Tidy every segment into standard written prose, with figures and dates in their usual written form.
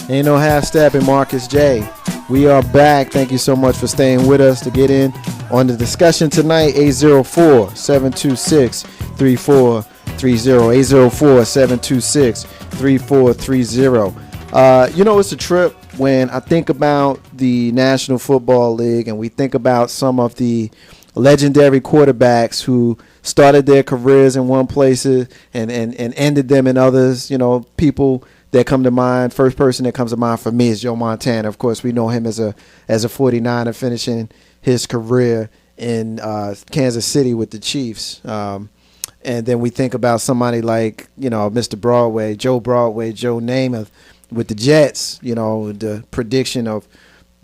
Ain't no half stepping, Marcus J. We are back. Thank you so much for staying with us to get in on the discussion tonight. 804-726-3430. 804-726-3430. It's a trip when I think about the National Football League and we think about some of the legendary quarterbacks who started their careers in one place and ended them in others. People that come to mind. First person that comes to mind for me is Joe Montana. Of course, we know him as a 49er finishing his career in Kansas City with the Chiefs. And then we think about somebody like, Mr. Broadway, Joe Namath with the Jets, the prediction of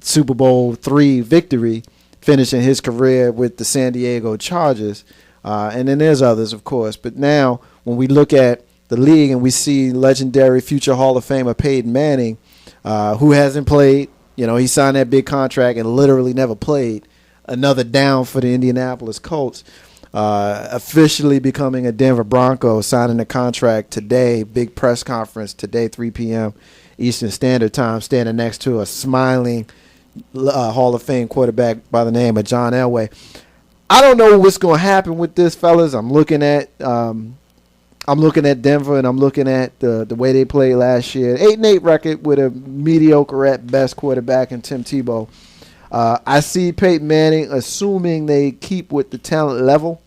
Super Bowl III victory, finishing his career with the San Diego Chargers. And then there's others, of course. But now when we look at the league and we see legendary future Hall of Famer Peyton Manning, who hasn't played. He signed that big contract and literally never played. Another down for the Indianapolis Colts. Officially becoming a Denver Bronco, signing a contract today. Big press conference today, 3 p.m. Eastern Standard Time, standing next to a smiling Hall of Fame quarterback by the name of John Elway. I don't know what's going to happen with this, fellas. I'm looking at Denver, and I'm looking at the way they played last year. 8-8 record with a mediocre at best quarterback in Tim Tebow. I see Peyton Manning, assuming they keep with the talent level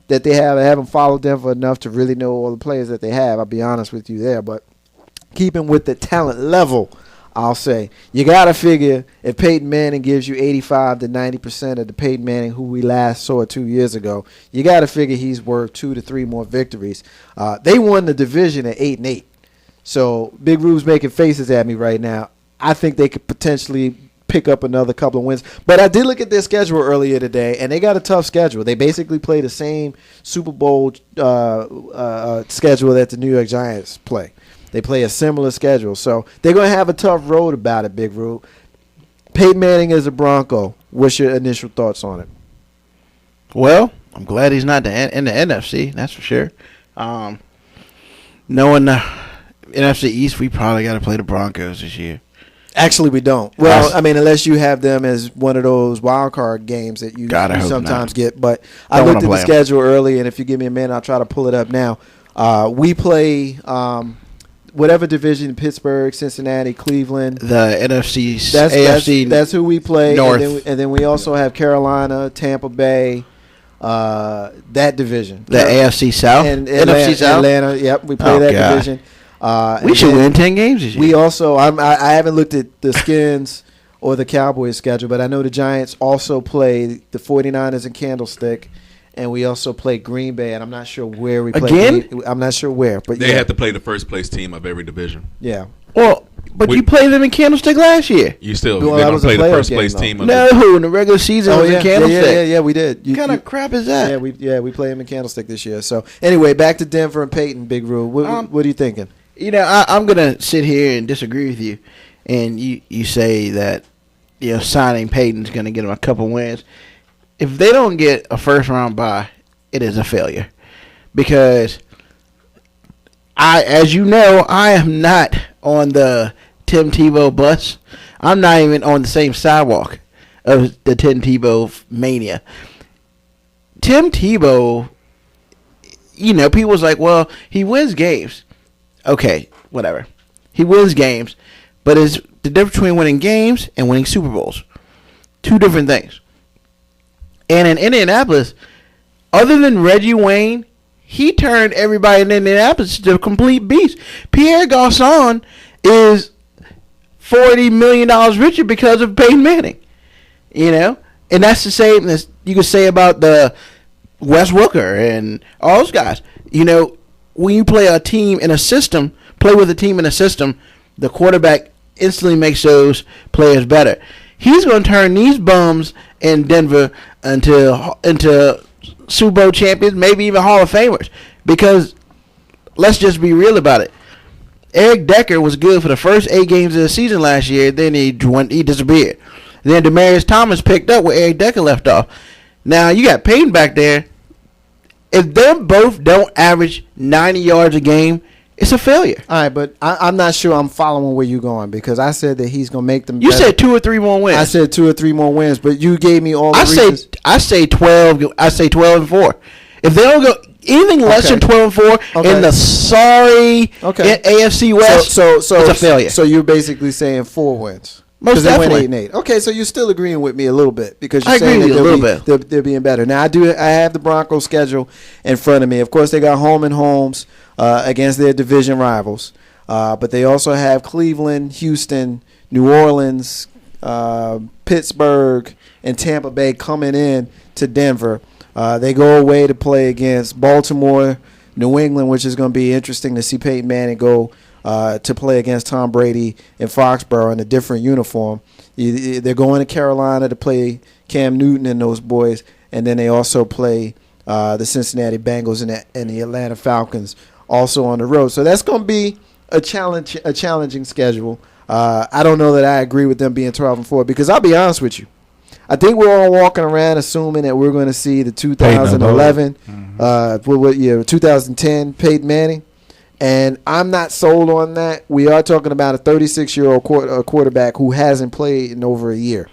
that they have. I haven't followed Denver enough to really know all the players that they have. I'll be honest with you there. But keeping with the talent level, I'll say, you got to figure if Peyton Manning gives you 85 to 90% of the Peyton Manning who we last saw 2 years ago, you got to figure he's worth 2 to 3 more victories. They won the division at 8-8. So Big Rube's making faces at me right now. I think they could potentially pick up another couple of wins. But I did look at their schedule earlier today, and they got a tough schedule. They basically play the same Super Bowl schedule that the New York Giants play. They play a similar schedule. So they're going to have a tough road about it, Big Rube. Peyton Manning is a Bronco. What's your initial thoughts on it? Well, I'm glad he's not in the NFC, that's for sure. Knowing the NFC East, we probably got to play the Broncos this year. Actually, we don't. Well, unless you have them as one of those wild card games that you sometimes get. But I looked at the schedule early, and if you give me a minute, I'll try to pull it up now. We play whatever division, Pittsburgh, Cincinnati, Cleveland. The NFC, AFC. That's who we play. North. And then we also have Carolina, Tampa Bay, that division. The AFC South? And NFC South? Atlanta, yep. We play that division. We should win 10 games this year. We also, I haven't looked at the Skins or the Cowboys schedule, but I know the Giants also play the 49ers in Candlestick, and we also play Green Bay, and I'm not sure where we play. Again? I'm not sure where. But they have to play the first place team of every division. Yeah. Well, but you played them in Candlestick last year. You still they're going to play the first place team. In the regular season was in Candlestick. Yeah, we did. What kind of crap is that? We play them in Candlestick this year. So, anyway, back to Denver and Peyton, Big Rule. What are you thinking? I'm going to sit here and disagree with you, and you say that signing Peyton's going to get them a couple wins. If they don't get a first-round bye, it is a failure. Because, as you know, I am not on the Tim Tebow bus. I'm not even on the same sidewalk of the Tim Tebow mania. Tim Tebow, people was like, well, he wins games. Okay, whatever. He wins games, but it's the difference between winning games and winning Super Bowls. Two different things. And in Indianapolis, other than Reggie Wayne, he turned everybody in Indianapolis to a complete beast. Pierre Garçon is $40 million richer because of Peyton Manning. And that's the same as you could say about the Wes Welker and all those guys. When you play with a team in a system, the quarterback instantly makes those players better. He's going to turn these bums in Denver into Super Bowl champions, maybe even Hall of Famers. Because let's just be real about it. Eric Decker was good for the first 8 games of the season last year. Then he disappeared. Then Demaryius Thomas picked up where Eric Decker left off. Now you got Peyton back there. If them both don't average 90 yards a game, It's a failure. All right, but I'm not sure I'm following where you're going because I said that he's going to make them You better. said 2 or 3 more wins. I said 2 or 3 more wins, but you gave me all the reasons. I say 12. I say 12-4. If they don't go anything less than 12-4 in the sorry AFC West, so it's a failure. So you're basically saying 4 wins. Most definitely. They went 8-8. Okay, so you're still agreeing with me a little bit because you're I saying agree with you a little bit. They're being better. Now I have the Broncos schedule in front of me. Of course, they got home and homes against their division rivals, but they also have Cleveland, Houston, New Orleans, Pittsburgh, and Tampa Bay coming in to Denver. They go away to play against Baltimore, New England, which is going to be interesting to see Peyton Manning go to play against Tom Brady in Foxborough in a different uniform. They're going to Carolina to play Cam Newton and those boys, and then they also play the Cincinnati Bengals and the Atlanta Falcons also on the road. So that's going to be a challenging schedule. I don't know that I agree with them being 12-4 because I'll be honest with you. I think we're all walking around assuming that we're going to see the 2011, 2010 Peyton Manning. And I'm not sold on that. We are talking about a 36-year-old quarterback who hasn't played in over a year.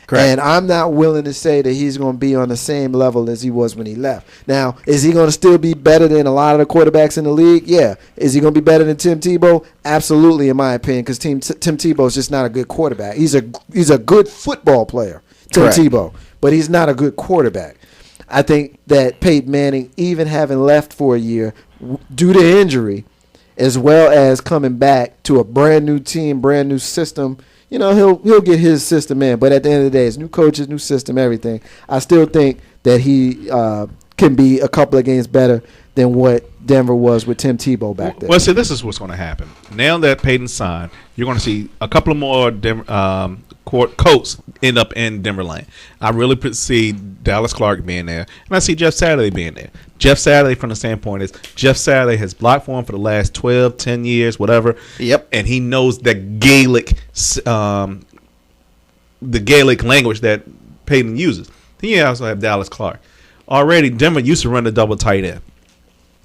Correct. And I'm not willing to say that he's going to be on the same level as he was when he left. Now, is he going to still be better than a lot of the quarterbacks in the league? Yeah. Is he going to be better than Tim Tebow? Absolutely, in my opinion, because Tim Tebow is just not a good quarterback. He's a good football player, Tim Tebow, but he's not a good quarterback. I think that Peyton Manning, even having left for a year due to injury, as well as coming back to a brand new team, brand new system, he'll get his system in. But at the end of the day, it's new coaches, new system, everything. I still think that he can be a couple of games better than what Denver was with Tim Tebow back there. Well, see, this is what's going to happen. Now that Peyton signed, you're going to see a couple of more Colts end up in Denver lane. I really see Dallas Clark being there, and I see Jeff Saturday being there. Jeff Saturday, from the standpoint, is Jeff Saturday has blocked for him for the last 12, 10 years, whatever. Yep. And he knows the Gaelic language that Peyton uses. Then you also have Dallas Clark. Already, Denver used to run the double tight end.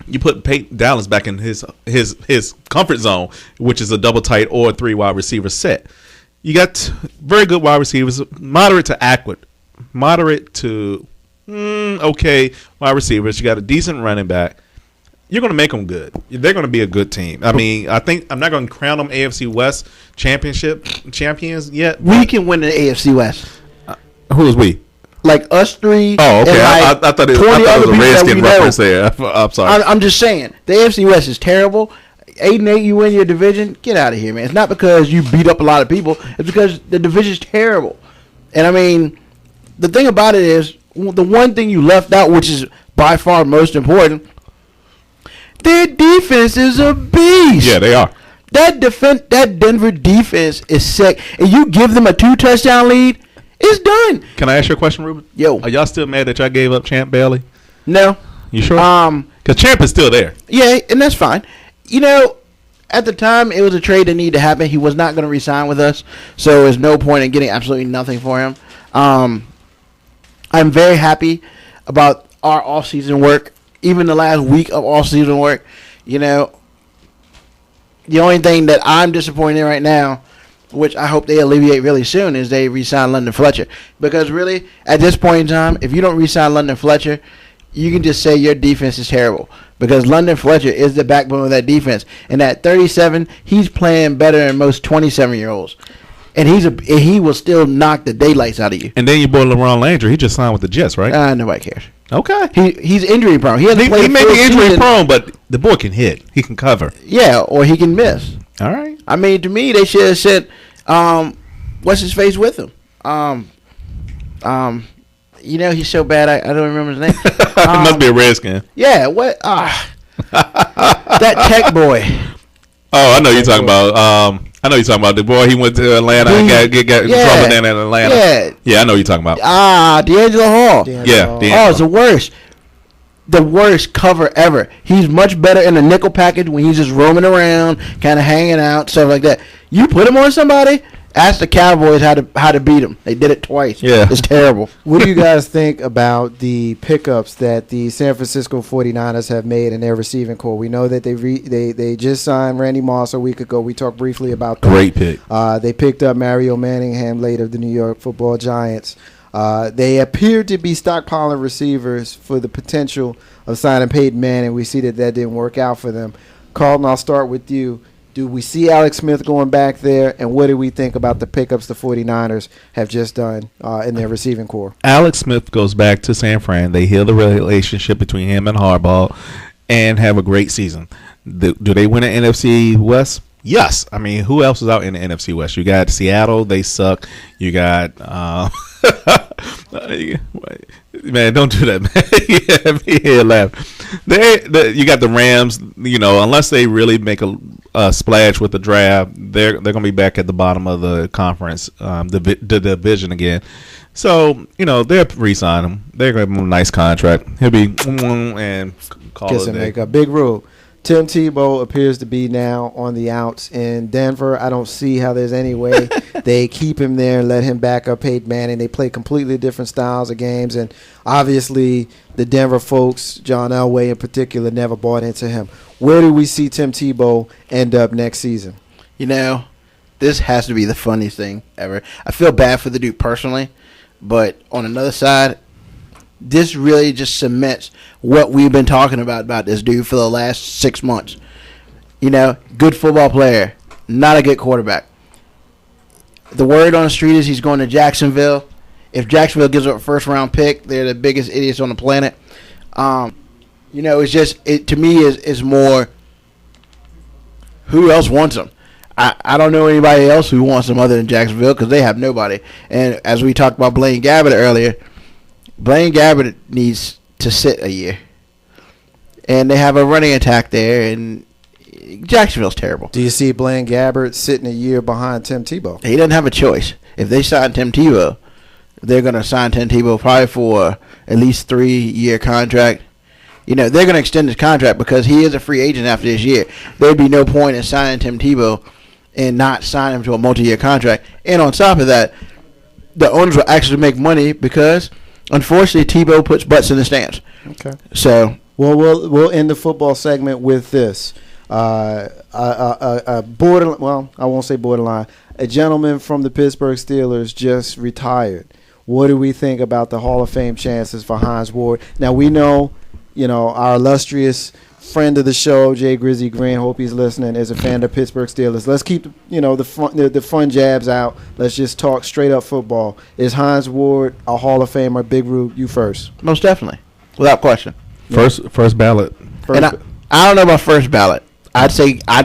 You put Dallas back in his comfort zone, which is a double tight or 3 wide receiver set. You got very good wide receivers, moderate to okay wide receivers. You got a decent running back. You're going to make them good. They're going to be a good team. I mean, I think I'm not going to crown them AFC West champions yet. We can win the AFC West. Who is we? Like us 3. Oh, okay. I thought it was a Redskin reference there. I'm sorry. I'm just saying the AFC West is terrible. 8-8, you win your division. Get out of here, man. It's not because you beat up a lot of people. It's because the division's terrible. And I mean, the thing about it is, the one thing you left out, which is by far most important, their defense is a beast. Yeah, they are. That Denver defense is sick, and you give them a 2-touchdown lead, it's done. Can I ask you a question, Ruben? Yo, are y'all still mad that y'all gave up Champ Bailey? No. You sure? Because Champ is still there. Yeah, and that's fine. At the time, it was a trade that needed to happen. He was not going to re-sign with us, so there's no point in getting absolutely nothing for him. I'm very happy about our off-season work, even the last week of off-season work. The only thing that I'm disappointed in right now, which I hope they alleviate really soon, is they re-sign London Fletcher. Because really, at this point in time, if you don't re-sign London Fletcher, you can just say your defense is terrible. Because London Fletcher is the backbone of that defense. And at 37, he's playing better than most 27-year-olds. And he will still knock the daylights out of you. And then your boy LeBron Landry, he just signed with the Jets, right? Nobody cares. Okay. He's injury prone. He may be injury prone, but the boy can hit. He can cover. Yeah, or he can miss. All right. I mean, to me, they should have said, what's his face with him? He's so bad, I don't remember his name. It must be a Redskin. Yeah, what? That Tech boy. Oh, I know you're talking about. I know you're talking about the boy. He went to Atlanta and got trouble down in Atlanta. Yeah, I know you're talking about. D'Angelo Hall. D'Angelo. Oh, it's the worst. The worst cover ever. He's much better in a nickel package when he's just roaming around, kind of hanging out, stuff like that. You put him on somebody, Ask the Cowboys how to beat them. They did it twice. Yeah. It's terrible. What do you guys think about the pickups that the San Francisco 49ers have made in their receiving core? We know that they just signed Randy Moss a week ago. We talked briefly about that. Great pick. They picked up Mario Manningham late of the New York Football Giants. They appear to be stockpiling receivers for the potential of signing Peyton Manning. We see that didn't work out for them. Carlton, I'll start with you. Do we see Alex Smith going back there, and what do we think about the pickups the 49ers have just done in their receiving core? Alex Smith goes back to San Fran. They heal the relationship between him and Harbaugh and have a great season. Do they win an NFC West? Yes. I mean, who else is out in the NFC West? You got Seattle. They suck. You got man, don't do that, man. Yeah, me here laughing. You got the Rams. You know, unless they really make a splash with the draft, they're going to be back at the bottom of the conference, the division again. So, you know, they'll re-sign him. They're going to give him a nice contract. He'll be and call Kiss it a and day. make a big rule. Tim Tebow appears to be now on the outs in Denver. I don't see how there's any way they keep him there and let him back up Peyton Manning. They play completely different styles of games, and obviously the Denver folks, John Elway in particular, never bought into him. Where do we see Tim Tebow end up next season? You know, this has to be the funniest thing ever. I feel bad for the dude personally, but on another side, this really just cements what we've been talking about this dude for the last 6 months. You know, good football player, not a good quarterback. The word on the street is he's going to Jacksonville. If Jacksonville gives up a first-round pick, they're the biggest idiots on the planet. You know, it's just, to me, is more who else wants him. I don't know anybody else who wants him other than Jacksonville because they have nobody. And as we talked about Blaine Gabbert earlier, Blaine Gabbert needs to sit a year. And they have a running attack there, and Jacksonville's terrible. Do you see Blaine Gabbert sitting a year behind Tim Tebow? He doesn't have a choice. If they sign Tim Tebow, they're going to sign Tim Tebow probably for at least 3-year contract. You know, they're going to extend his contract because he is a free agent after this year. There'd be no point in signing Tim Tebow and not sign him to a multi-year contract. And on top of that, the owners will actually make money because, unfortunately, Tebow puts butts in the stands. Okay. So, well, we'll end the football segment with this. Borderline. Well, I won't say borderline. A gentleman from the Pittsburgh Steelers just retired. What do we think about the Hall of Fame chances for Hines Ward? Now we know, you know, our illustrious friend of the show, Jay Grizzy Green, hope he's listening, is a fan of Pittsburgh Steelers. Let's keep, you know, the fun jabs out. Let's just talk straight up football. Is Hines Ward a Hall of Famer? Big Rube, you first. most definitely, without question. First ballot. And I don't know about first ballot. I'd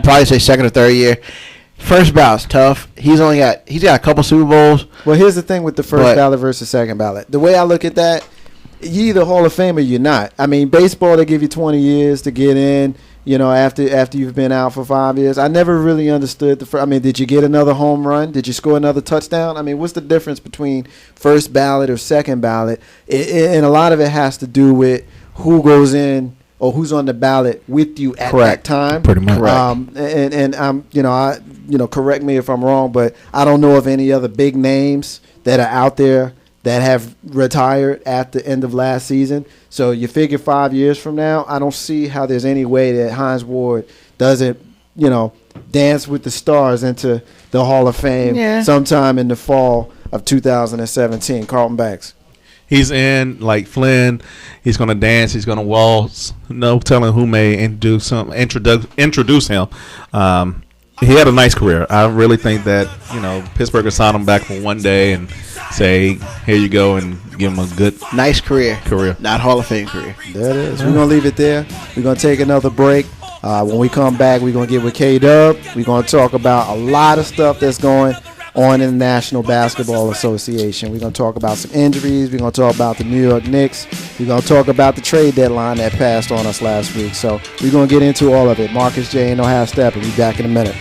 probably say second or third year. First ballot's tough. He's got a couple Super Bowls. Well, here's the thing with the first ballot versus second ballot. The way I look at that, you either Hall of Fame or you're not. I mean, baseball, they give you 20 years to get in, you know, after you've been out for 5 years. I never really understood did you get another home run? Did you score another touchdown? I mean, what's the difference between first ballot or second ballot? And a lot of it has to do with who goes in or who's on the ballot with you at that time. Pretty much. And correct me if I'm wrong, but I don't know of any other big names that are out there that have retired at the end of last season. So you figure 5 years from now, I don't see how there's any way that Hines Ward doesn't, you know, dance with the stars into the Hall of Fame sometime in the fall of 2017. Carlton Banks. He's in like Flynn. He's going to dance. He's going to waltz. No telling who may introduce him. He had a nice career. I really think that, you know, Pittsburgh will sign him back for one day and say, here you go, and give him a good nice career. Not Hall of Fame career. There it is. We're going to leave it there. We're going to take another break. When we come back, we're going to get with K-Dub. We're going to talk about a lot of stuff that's going on in the National Basketball Association. We're going to talk about some injuries. We're going to talk about the New York Knicks. We're going to talk about the trade deadline that passed on us last week. So we're going to get into all of it. Marcus J. and Ohio Steppin. We'll be back in a minute.